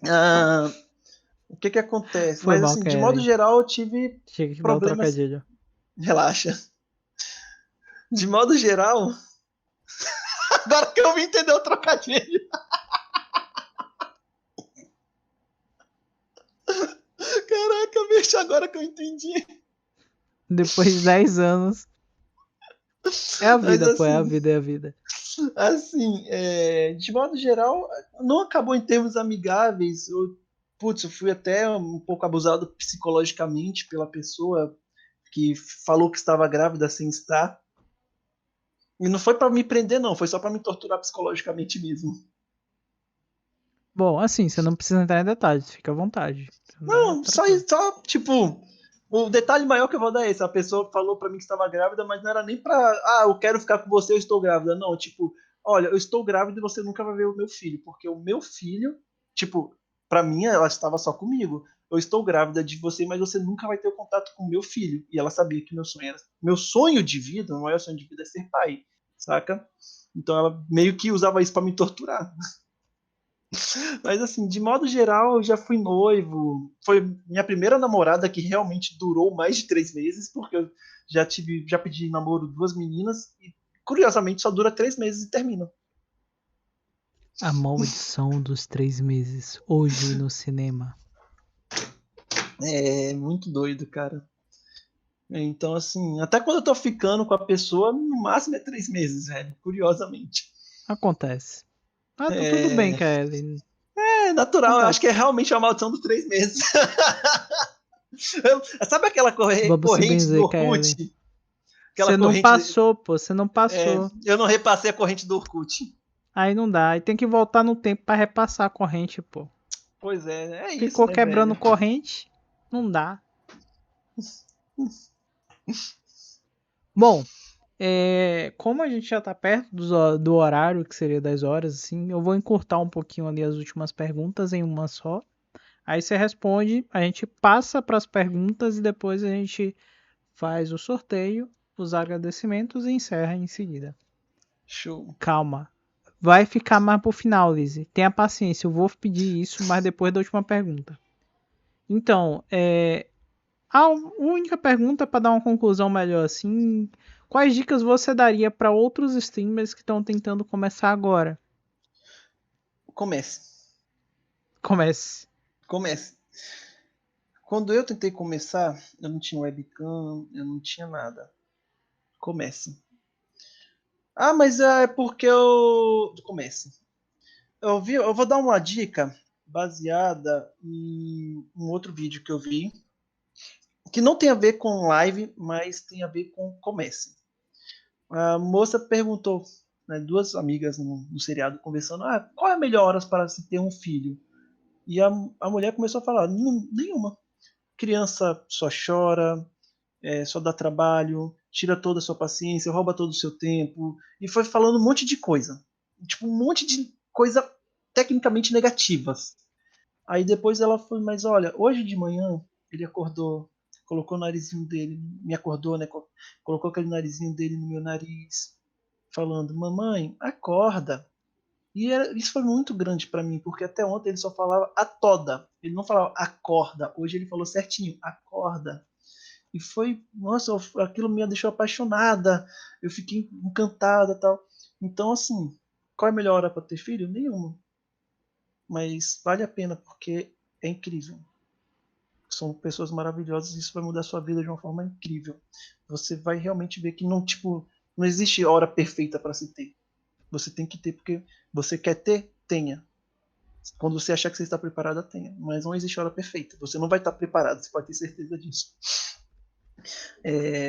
Ah, o que que acontece? Foi Mas mal, assim, de modo Kelly. geral, eu tive Tinha que dar o problemas. trocadilho. Relaxa. De modo geral, agora que eu vim entender o trocadilho. Caraca, bicho, agora que eu entendi. Depois de 10 anos. É a Mas vida, pô, é a assim, vida, é a vida. de modo geral, não acabou em termos amigáveis. Eu fui até um pouco abusado psicologicamente pela pessoa que falou que estava grávida sem estar. E não foi pra me prender, não, foi só pra me torturar psicologicamente mesmo. Bom, assim, você não precisa entrar em detalhes, fica à vontade. Tá Não, tranquilo. só, tipo, o detalhe maior que eu vou dar é esse: a pessoa falou pra mim que estava grávida, mas não era nem pra, eu quero ficar com você, eu estou grávida. Não, tipo, olha, eu estou grávida e você nunca vai ver o meu filho, porque o meu filho, tipo, pra mim ela estava só comigo. Eu estou grávida de você, mas você nunca vai ter o contato com o meu filho. E ela sabia que meu sonho de vida, o maior sonho de vida é ser pai, saca? Então ela meio que usava isso pra me torturar. Mas assim, de modo geral, eu já fui noivo. Foi minha primeira namorada que realmente durou mais de 3 meses, porque eu já pedi namoro 2 meninas e curiosamente só dura 3 meses e termina. A Maldição dos 3 Meses, hoje no cinema. É muito doido, cara. Então, assim, até quando eu tô ficando com a pessoa, no máximo é 3 meses, velho. Curiosamente. Acontece. Ah, tá tudo bem, É, Kelly. é natural, eu acho que Acontece. é realmente a maldição dos 3 meses. Sabe aquela Vamos se corrente do benzer, Orkut? Kelly. Aquela Você não corrente. passou, pô, você não passou. Eu não repassei a corrente do Orkut. Aí não dá. Aí tem que voltar no tempo pra repassar a corrente, pô. Pois é isso, Ficou né, quebrando velho? corrente? Não dá. Bom, como a gente já tá perto do horário, que seria 10 horas, assim, eu vou encurtar um pouquinho ali as últimas perguntas em uma só. Aí você responde, a gente passa para as perguntas e depois a gente faz o sorteio, os agradecimentos e encerra em seguida. Show. Calma. Vai ficar mais pro final, Lizzie. Tenha paciência, eu vou pedir isso, mas depois da última pergunta. Então, a única pergunta para dar uma conclusão melhor assim, quais dicas você daria para outros streamers que estão tentando começar agora? Comece. Comece. Comece. Quando eu tentei começar, eu não tinha webcam, eu não tinha nada. Comece. Ah, mas é porque eu. Comece. Eu vou dar uma dica baseada em um outro vídeo que eu vi, que não tem a ver com live, mas tem a ver com comece. A moça perguntou, né, duas amigas no seriado conversando, qual é a melhor hora para se ter um filho? E a mulher começou a falar, nenhuma. Criança só chora, só dá trabalho, tira toda a sua paciência, rouba todo o seu tempo. E foi falando um monte de coisa. Tipo, um monte de coisa tecnicamente negativas. Aí depois ela foi, mas olha, hoje de manhã ele acordou, colocou o narizinho dele, me acordou, né? Colocou aquele narizinho dele no meu nariz, falando: Mamãe, acorda. E isso foi muito grande para mim, porque até ontem ele só falava a toda. Ele não falava acorda. Hoje ele falou certinho, acorda. E foi, nossa, aquilo me deixou apaixonada. Eu fiquei encantada, tal. Então, assim, qual é a melhor hora para ter filho? Nenhuma. Mas vale a pena porque é incrível. São pessoas maravilhosas e isso vai mudar a sua vida de uma forma incrível. Você vai realmente ver que não, tipo, não existe hora perfeita para se ter. Você tem que ter porque você quer ter, tenha. Quando você achar que você está preparada, tenha. Mas não existe hora perfeita. Você não vai estar preparado, você pode ter certeza disso.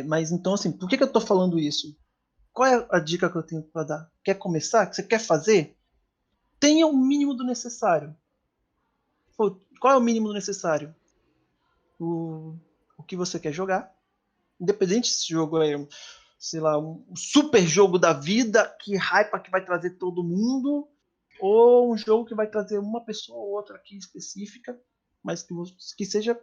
Mas então, assim, por que eu estou falando isso? Qual é a dica que eu tenho para dar? Quer começar? Você quer fazer? Tenha o mínimo do necessário. Pô, qual é o mínimo do necessário? O, o que você quer jogar. Independente se esse jogo é, sei lá, um super jogo da vida, que hype que vai trazer todo mundo, ou um jogo que vai trazer uma pessoa ou outra aqui específica, mas que seja,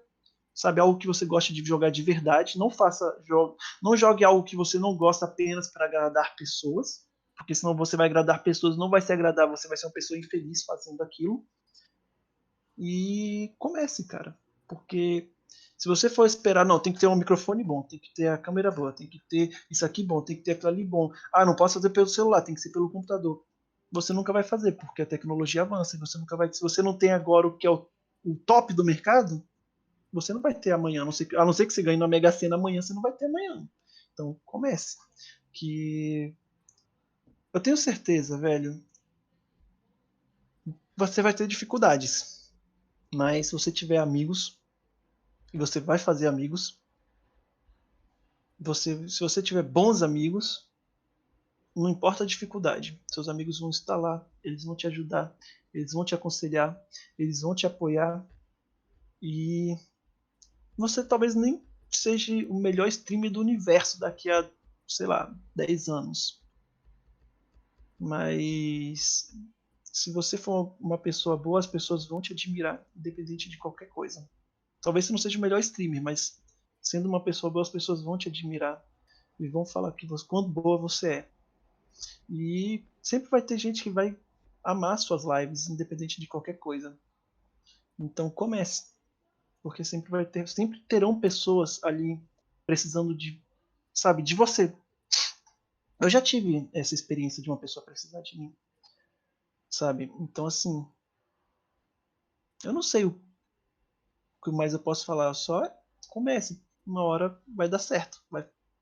sabe, algo que você gosta de jogar de verdade. Não faça jogo, não jogue algo que você não gosta apenas para agradar pessoas, porque senão você vai agradar pessoas, não vai se agradar, você vai ser uma pessoa infeliz fazendo aquilo. e comece, cara. Porque se você for esperar, não, tem que ter um microfone bom, tem que ter a câmera boa, tem que ter isso aqui bom, tem que ter aquilo ali bom. Ah, não posso fazer pelo celular, tem que ser pelo computador. Você nunca vai fazer, porque a tecnologia avança e você nunca vai. Se você não tem agora o que é o top do mercado, você não vai ter amanhã. A não ser que você ganhe na Mega Sena amanhã, você não vai ter amanhã. Então, comece. Que eu tenho certeza, velho, você vai ter dificuldades. Mas se você tiver amigos, e você vai fazer amigos, se você tiver bons amigos, não importa a dificuldade, seus amigos vão estar lá, eles vão te ajudar, eles vão te aconselhar, eles vão te apoiar e você talvez nem seja o melhor streamer do universo daqui a, sei lá, 10 anos. Mas se você for uma pessoa boa, as pessoas vão te admirar, independente de qualquer coisa. Talvez você não seja o melhor streamer, mas sendo uma pessoa boa, as pessoas vão te admirar e vão falar que você, quão boa você é. E sempre vai ter gente que vai amar suas lives, independente de qualquer coisa. Então comece, porque sempre terão pessoas ali precisando de, sabe, de você. Eu já tive essa experiência de uma pessoa precisar de mim, sabe? Então assim, eu não sei o que mais eu posso falar, só comece, uma hora vai dar certo.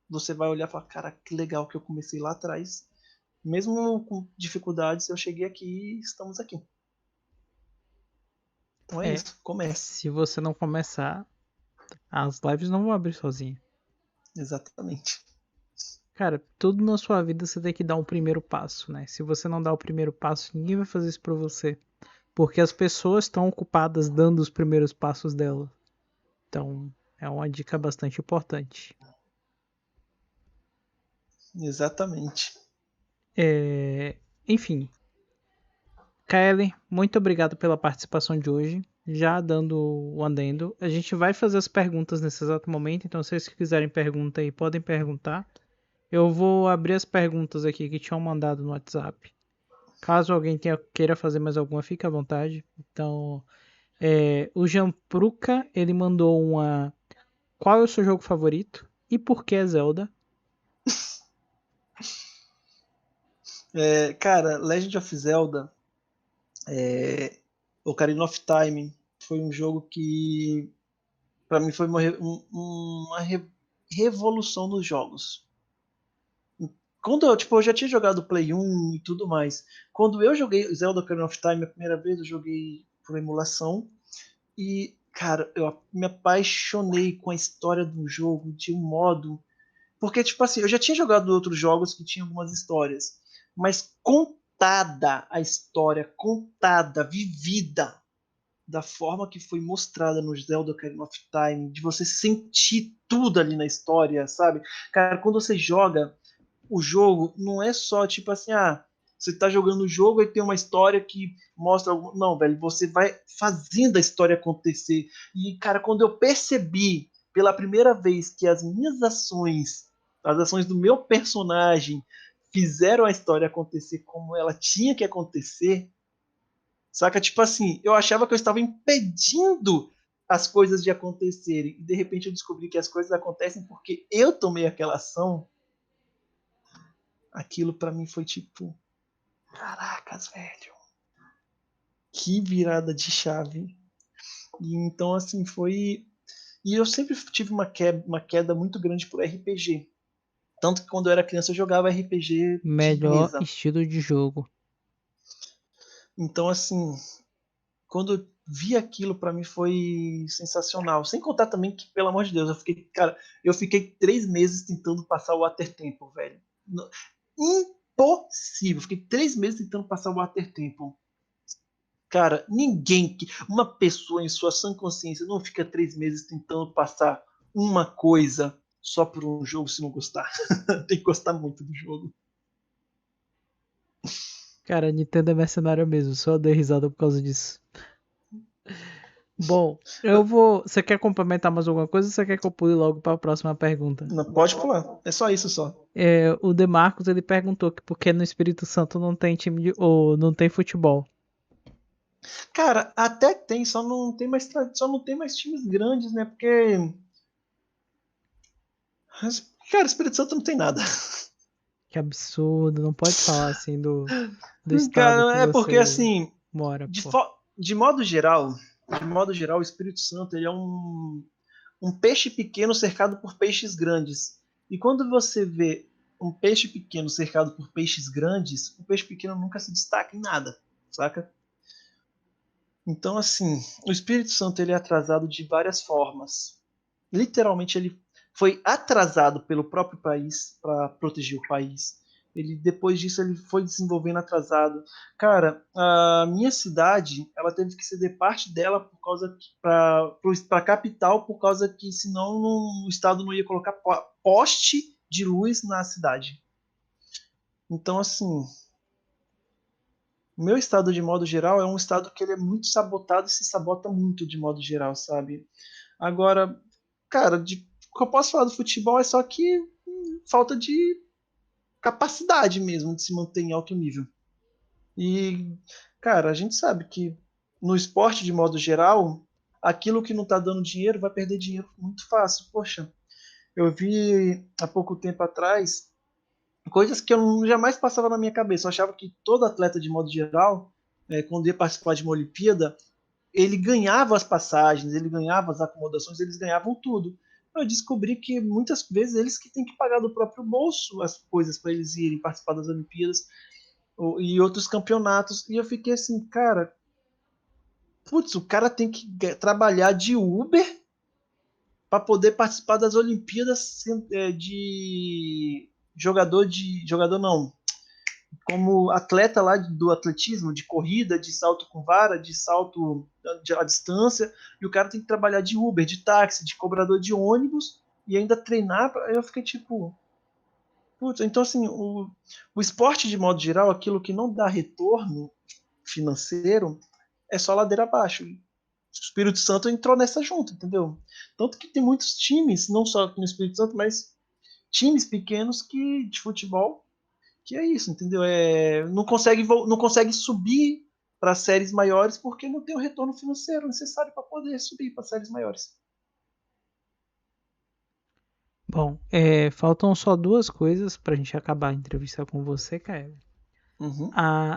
Você vai olhar e falar, cara, que legal que eu comecei lá atrás. Mesmo com dificuldades, eu cheguei aqui e estamos aqui. Então é É, isso, comece. se você não começar, as lives não vão abrir sozinha. Exatamente. Cara, tudo na sua vida você tem que dar um primeiro passo, né? Se você não dá o primeiro passo, ninguém vai fazer isso pra você. Porque as pessoas estão ocupadas dando os primeiros passos delas. Então, é uma dica bastante importante. Exatamente. Enfim, Kaeli, muito obrigado pela participação de hoje. Já dando o andendo, a gente vai fazer as perguntas nesse exato momento, então se vocês quiserem pergunta aí, podem perguntar. Eu vou abrir as perguntas aqui que tinham mandado no WhatsApp. Caso alguém queira fazer mais alguma, fique à vontade. Então, o Jean Pruca, ele mandou uma: qual é o seu jogo favorito e por que Zelda? Cara, Legend of Zelda, Ocarina of Time, foi um jogo que pra mim foi uma revolução dos jogos. Quando eu já tinha jogado Play 1 e tudo mais. Quando eu joguei Zelda Ocarina of Time a primeira vez, eu joguei por emulação. E, cara, eu me apaixonei com a história do jogo de um modo. Porque, tipo assim, eu já tinha jogado outros jogos que tinham algumas histórias. Mas contada a história, contada, vivida, da forma que foi mostrada no Zelda Ocarina of Time, de você sentir tudo ali na história, sabe? Cara, quando você joga o jogo não é só tipo assim, você tá jogando o jogo e tem uma história que mostra algo. Não, velho, você vai fazendo a história acontecer. E, cara, quando eu percebi pela primeira vez que as ações do meu personagem fizeram a história acontecer como ela tinha que acontecer, saca? Tipo assim, eu achava que eu estava impedindo as coisas de acontecerem. E de repente eu descobri que as coisas acontecem porque eu tomei aquela ação. Aquilo pra mim foi tipo, caracas, velho. Que virada de chave. E então, assim, foi. E eu sempre tive uma queda muito grande por RPG. Tanto que quando eu era criança eu jogava RPG de Melhor mesa. estilo de jogo. Então, assim, quando eu vi aquilo, pra mim foi sensacional. Sem contar também que, pelo amor de Deus, eu fiquei 3 meses tentando passar o Water Temple, velho. Impossível. Fiquei 3 meses tentando passar o Water Temple. Cara, uma pessoa em sua sã consciência não fica 3 meses tentando passar uma coisa só por um jogo se não gostar. Tem que gostar muito do jogo. Cara, Nintendo é mercenário mesmo, só dei risada por causa disso. Bom, eu vou. Você quer complementar mais alguma coisa ou você quer que eu pule logo para a próxima pergunta? Não pode pular. É só isso só. O Demarcos ele perguntou que por que no Espírito Santo não tem time de, ou não tem futebol. Cara, até tem, só não tem mais times grandes, né? Porque, cara, Espírito Santo não tem nada. Que absurdo, não pode falar assim do estado que Cara, é porque você assim, mora, de, pô. fo- de modo geral, o Espírito Santo ele é um peixe pequeno cercado por peixes grandes. E quando você vê um peixe pequeno cercado por peixes grandes, o peixe pequeno nunca se destaca em nada, saca? Então, assim, o Espírito Santo ele é atrasado de várias formas. Literalmente, ele foi atrasado pelo próprio país para proteger o país. Ele depois disso ele foi desenvolvendo atrasado. Cara, a minha cidade, ela teve que ceder parte dela por causa para a capital, por causa que senão o estado não ia colocar poste de luz na cidade. Então, assim, meu estado de modo geral é um estado que ele é muito sabotado e se sabota muito de modo geral, sabe? Agora, cara, o que eu posso falar do futebol é só que falta de capacidade mesmo de se manter em alto nível. E, cara, a gente sabe que no esporte de modo geral, aquilo que não tá dando dinheiro vai perder dinheiro muito fácil. Poxa, eu vi há pouco tempo atrás coisas que eu jamais passava na minha cabeça. Eu achava que todo atleta de modo geral, quando ia participar de uma Olimpíada, ele ganhava as passagens, ele ganhava as acomodações, eles ganhavam tudo. Eu descobri que muitas vezes eles que têm que pagar do próprio bolso as coisas para eles irem participar das Olimpíadas e outros campeonatos. E eu fiquei assim, cara, putz, o cara tem que trabalhar de Uber para poder participar das Olimpíadas de jogador não, como atleta lá do atletismo, de corrida, de salto com vara, de salto à distância, e o cara tem que trabalhar de Uber, de táxi, de cobrador de ônibus e ainda treinar. Aí eu fiquei tipo, putz, então assim, o esporte de modo geral, aquilo que não dá retorno financeiro, é só ladeira abaixo. O Espírito Santo entrou nessa junto, entendeu? Tanto que tem muitos times, não só aqui no Espírito Santo, mas times pequenos que de futebol que é isso, entendeu? Não consegue subir para séries maiores porque não tem o retorno financeiro necessário para poder subir para séries maiores. Bom, faltam só duas coisas pra gente acabar a entrevista com você, Caio. Uhum.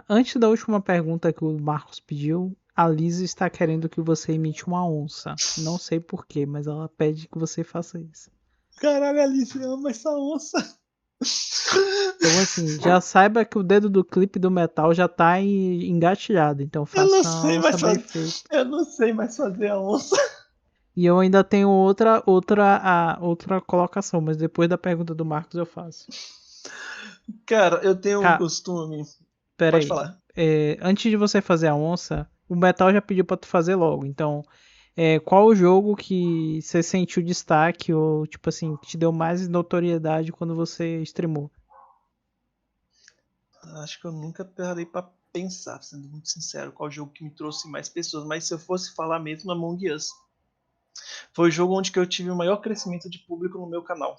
Antes da última pergunta que o Marcos pediu, a Liz está querendo que você imite uma onça. Não sei por quê, mas ela pede que você faça isso. Caralho, Alice, ama essa onça. Então, assim, já saiba que o dedo do clipe do metal já tá engatilhado. Então, Eu não faça a sei onça mais bem fazer. feita. Eu não sei mais fazer a onça. E eu ainda tenho outra colocação, mas depois da pergunta do Marcos eu faço. Cara, eu tenho um Cara, costume. Pode peraí. falar. Antes de você fazer a onça, o metal já pediu pra tu fazer logo. Então, qual o jogo que você sentiu destaque ou, tipo assim, que te deu mais notoriedade quando você streamou? Acho que eu nunca parei para pensar, sendo muito sincero, qual jogo que me trouxe mais pessoas. Mas se eu fosse falar mesmo, Among Us. Foi o jogo onde que eu tive o maior crescimento de público no meu canal.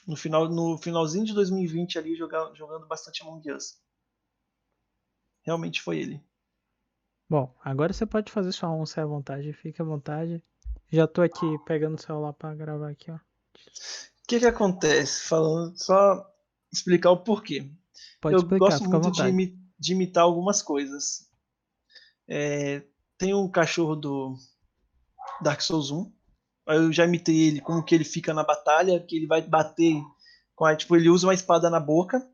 No finalzinho de 2020 ali, jogando bastante Among Us. Realmente foi ele. Bom, agora você pode fazer sua onça à vontade, fique à vontade. Já tô aqui pegando o celular pra gravar aqui, ó. O que que acontece? Falando, só explicar o porquê. Pode Eu explicar, gosto fica à muito vontade. de imitar algumas coisas. Tem um cachorro do Dark Souls 1. Eu já imitei ele como que ele fica na batalha, que ele vai bater tipo, ele usa uma espada na boca.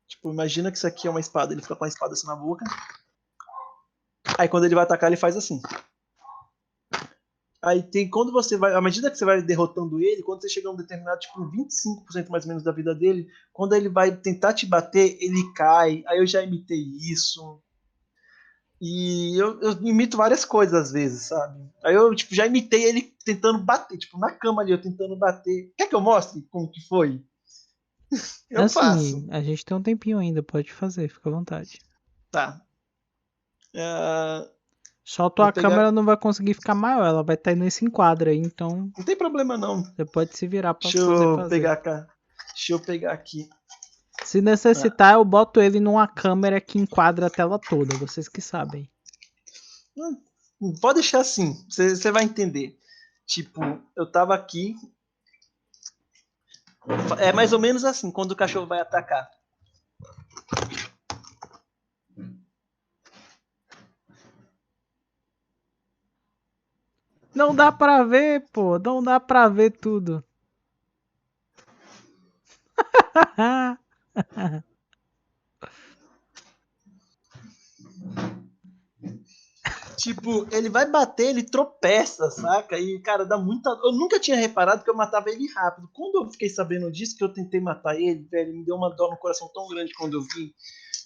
Tipo, imagina que isso aqui é uma espada, ele fica com a espada assim na boca. Aí quando ele vai atacar, ele faz assim. Aí tem quando você vai, à medida que você vai derrotando ele, quando você chega a um determinado, tipo, 25% mais ou menos da vida dele, quando ele vai tentar te bater, ele cai. Aí eu já imitei isso. E eu imito várias coisas às vezes, sabe? Aí eu, tipo, já imitei ele tentando bater, tipo, na cama ali, eu tentando bater. Quer que eu mostre como que foi? Eu faço. Assim, a gente tem um tempinho ainda, pode fazer, fica à vontade. Tá. Ah, Só vou tua pegar. câmera não vai conseguir ficar maior, ela vai estar nesse enquadro aí, então Não tem problema não. você pode se virar pra Deixa poder eu fazer. pegar cá. Deixa eu pegar aqui. Se necessitar, eu boto ele numa câmera que enquadra a tela toda. Vocês que sabem. Pode deixar assim, você vai entender. Tipo, eu tava aqui. É mais ou menos assim, quando o cachorro vai atacar. Não dá pra ver, pô. Não dá pra ver tudo. Tipo, ele vai bater, ele tropeça, saca? E, cara, dá muita. Eu nunca tinha reparado que eu matava ele rápido. Quando eu fiquei sabendo disso, que eu tentei matar ele, velho, me deu uma dor no coração tão grande quando eu vi,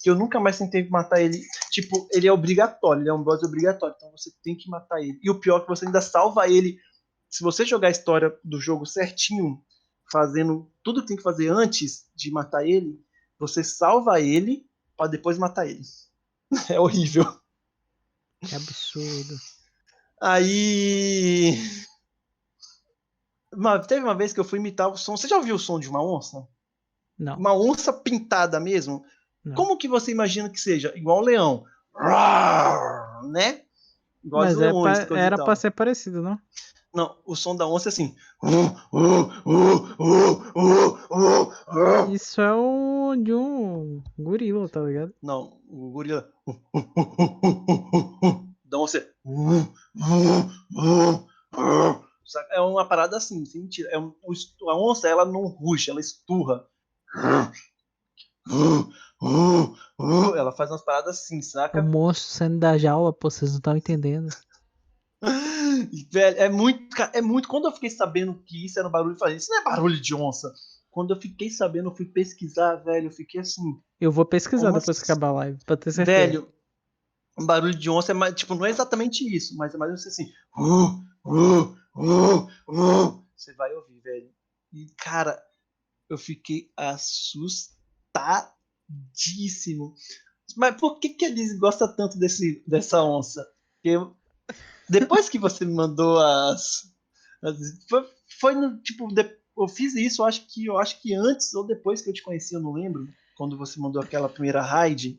que eu nunca mais tentei matar ele. Tipo, ele é obrigatório, ele é um boss obrigatório, então você tem que matar ele. E o pior é que você ainda salva ele. Se você jogar a história do jogo certinho, fazendo tudo que tem que fazer antes de matar ele, você salva ele pra depois matar ele. É horrível. Que absurdo. Aí. Teve uma vez que eu fui imitar o som. Você já ouviu o som de uma onça? Não, Uma onça pintada mesmo? não. Como que você imagina que seja? Igual o leão. Rar, né? Igual os Mas leões, coisa e era pra tal. ser parecido, não? Não, o som da onça é assim. Isso é o de um gorila, tá ligado? Não, o gorila. Da onça é. É uma parada assim, sem mentira. A onça, ela não ruge, ela esturra. Ela faz umas paradas assim, O saca? monstro saindo da jaula, pô, vocês não estão entendendo. Velho, é muito, é muito. Quando eu fiquei sabendo que isso era um barulho, eu falei, isso não é barulho de onça. Quando eu fiquei sabendo, eu fui pesquisar, velho, eu fiquei assim, Eu vou pesquisar como depois que assim? acabar a live, pra ter certeza. Velho, um barulho de onça é mais, tipo, não é exatamente isso, mas é mais ou menos assim. Você vai ouvir, velho. E, cara, eu fiquei assustadíssimo. Mas por que que a Liz gosta tanto dessa onça? Porque depois que você me mandou foi no, tipo, eu fiz isso, eu acho que antes ou depois que eu te conheci, eu não lembro, quando você mandou aquela primeira raid,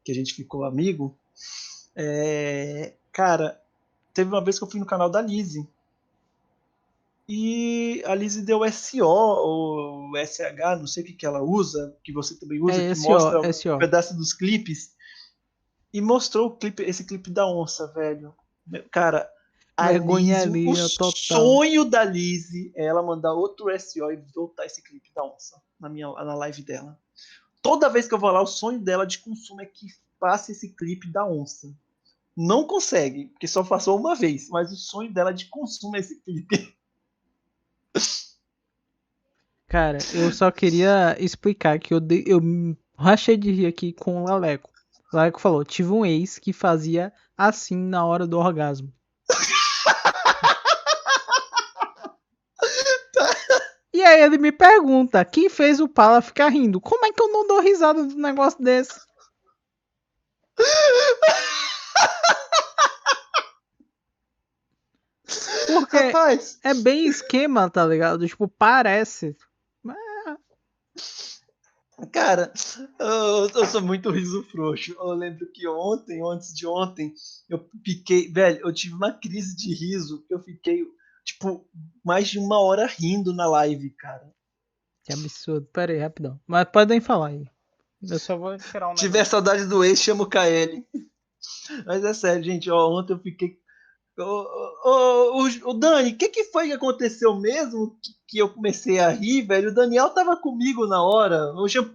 que a gente ficou amigo. Cara, teve uma vez que eu fui no canal da Lizzie. E a Lizzie deu SO ou SH, não sei o que, que ela usa, que você também usa, É que esse ó, mostra um esse ó. pedaço dos clipes. E mostrou esse clipe da onça, velho. Cara, a Vergonha Lizzie, o alheia total. sonho da Lizzie é ela mandar outro SO e voltar esse clipe da onça na live dela. Toda vez que eu vou lá, o sonho dela de consumo é que passe esse clipe da onça. Não consegue, porque só passou uma vez, mas o sonho dela de consumo é esse clipe. Cara, eu só queria explicar que eu rachei de rir aqui com o Laleco. O Laleco falou, tive um ex que fazia assim na hora do orgasmo. E aí ele me pergunta, quem fez o Pala ficar rindo? Como é que eu não dou risada de um negócio desse? Porque Rapaz, é bem esquema, tá ligado? Tipo, parece. cara, eu sou muito riso frouxo. Eu lembro que ontem, ou antes de ontem, eu fiquei, velho, eu tive uma crise de riso. Eu fiquei, tipo, mais de uma hora rindo na live, cara. Que absurdo. Pera aí, rapidão. Mas podem falar aí. Eu só vou tirar um Tiver negócio. saudade do ex, chama o KL. Mas é sério, gente, ó, ontem eu fiquei. O Dani, o que foi que aconteceu mesmo que eu comecei a rir, velho? O Daniel tava comigo na hora. O Jean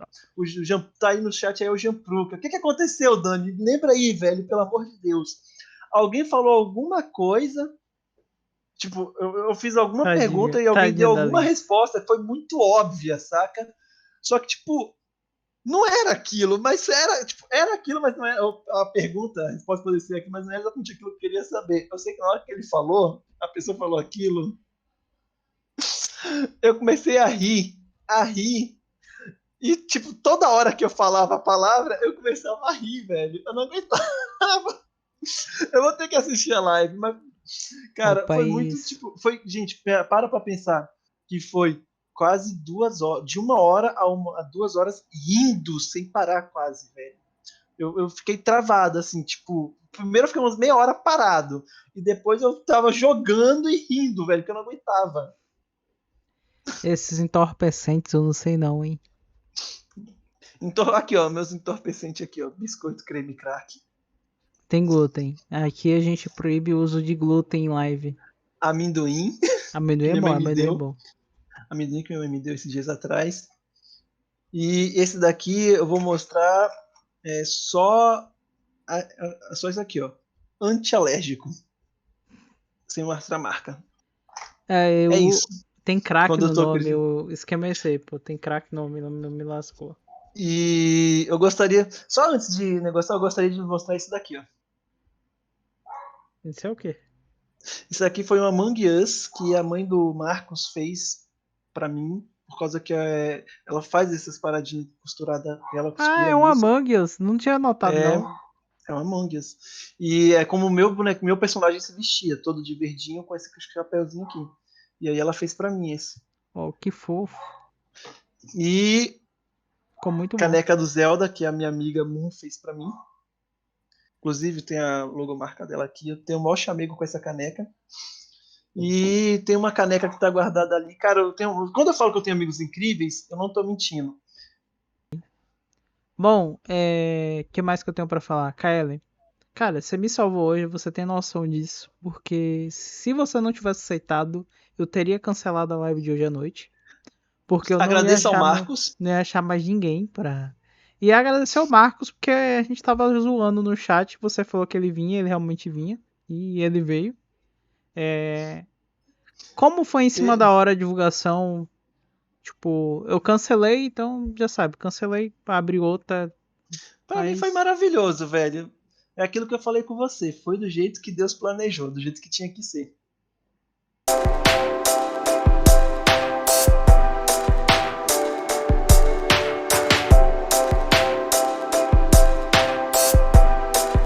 tá aí no chat aí, o Jean Pruca. O que aconteceu, Dani? Lembra aí, velho, pelo amor de Deus. Alguém falou alguma coisa, tipo, eu fiz alguma Tadinha, pergunta e alguém tadinha deu da alguma Liz. resposta, foi muito óbvia, saca? Só que, tipo, não era aquilo, mas era, tipo, era aquilo, mas não era a pergunta, a resposta poderia ser aqui, mas não era exatamente aquilo que eu queria saber. Eu sei que na hora que ele falou, a pessoa falou aquilo, eu comecei a rir, e, tipo, toda hora que eu falava a palavra, eu começava a rir, velho. Eu não aguentava. Eu vou ter que assistir a live, mas, cara, foi muito, Rapaz, tipo, foi, gente, para pra pensar que foi quase 2 horas, de 1 hora a 2 horas, rindo sem parar quase, velho. Eu fiquei travado, assim, tipo, primeiro eu fiquei umas meia hora parado, e depois eu tava jogando e rindo, velho, que eu não aguentava. Esses entorpecentes eu não sei não, hein? Então, aqui, ó, meus entorpecentes aqui, ó, biscoito, creme, crack, Tem glúten. Aqui a gente proíbe o uso de glúten em live. amendoim, Amendoim que é minha bom, mãe me amendoim é deu, bom. amendoim que minha mãe me deu esses dias atrás. E esse daqui eu vou mostrar só, só isso aqui, ó, antialérgico, sem mostrar a marca. É, É isso, tem crack quando no eu tô... nome, o esquema é esse aí, pô. Tem crack no nome, não me lascou. E eu gostaria, só antes de negociar, eu gostaria de mostrar isso daqui, ó. Isso é o quê? Isso aqui foi uma Among Us que a mãe do Marcos fez pra mim, por causa que ela faz essas paradinhas costuradas, e ela Ah, costura é um nisso. Among Us. Não tinha notado, É, não. é uma Among Us. E é como o meu boneco, meu personagem se vestia, todo de verdinho com esse chapéuzinho aqui. E aí ela fez pra mim esse. Oh, que fofo. E Ficou muito bom. caneca do Zelda, que a minha amiga Moon fez pra mim. Inclusive tem a logomarca dela aqui. Eu tenho o maior chamego com essa caneca. E tem uma caneca que tá guardada ali. Cara, quando eu falo que eu tenho amigos incríveis, eu não tô mentindo. Bom, que mais que eu tenho pra falar? Kaelen, cara, você me salvou hoje, você tem noção disso. Porque se você não tivesse aceitado, eu teria cancelado a live de hoje à noite. Porque eu não ia Agradeço ao achar, Marcos. não ia achar mais ninguém pra. E agradecer ao Marcos, porque a gente tava zoando no chat. Você falou que ele vinha, ele realmente vinha. E ele veio. Como foi em cima da hora a divulgação? Tipo, eu cancelei, então já sabe, cancelei pra abrir outra. Pra mim foi Mas maravilhoso, velho. É aquilo que eu falei com você. Foi do jeito que Deus planejou, do jeito que tinha que ser.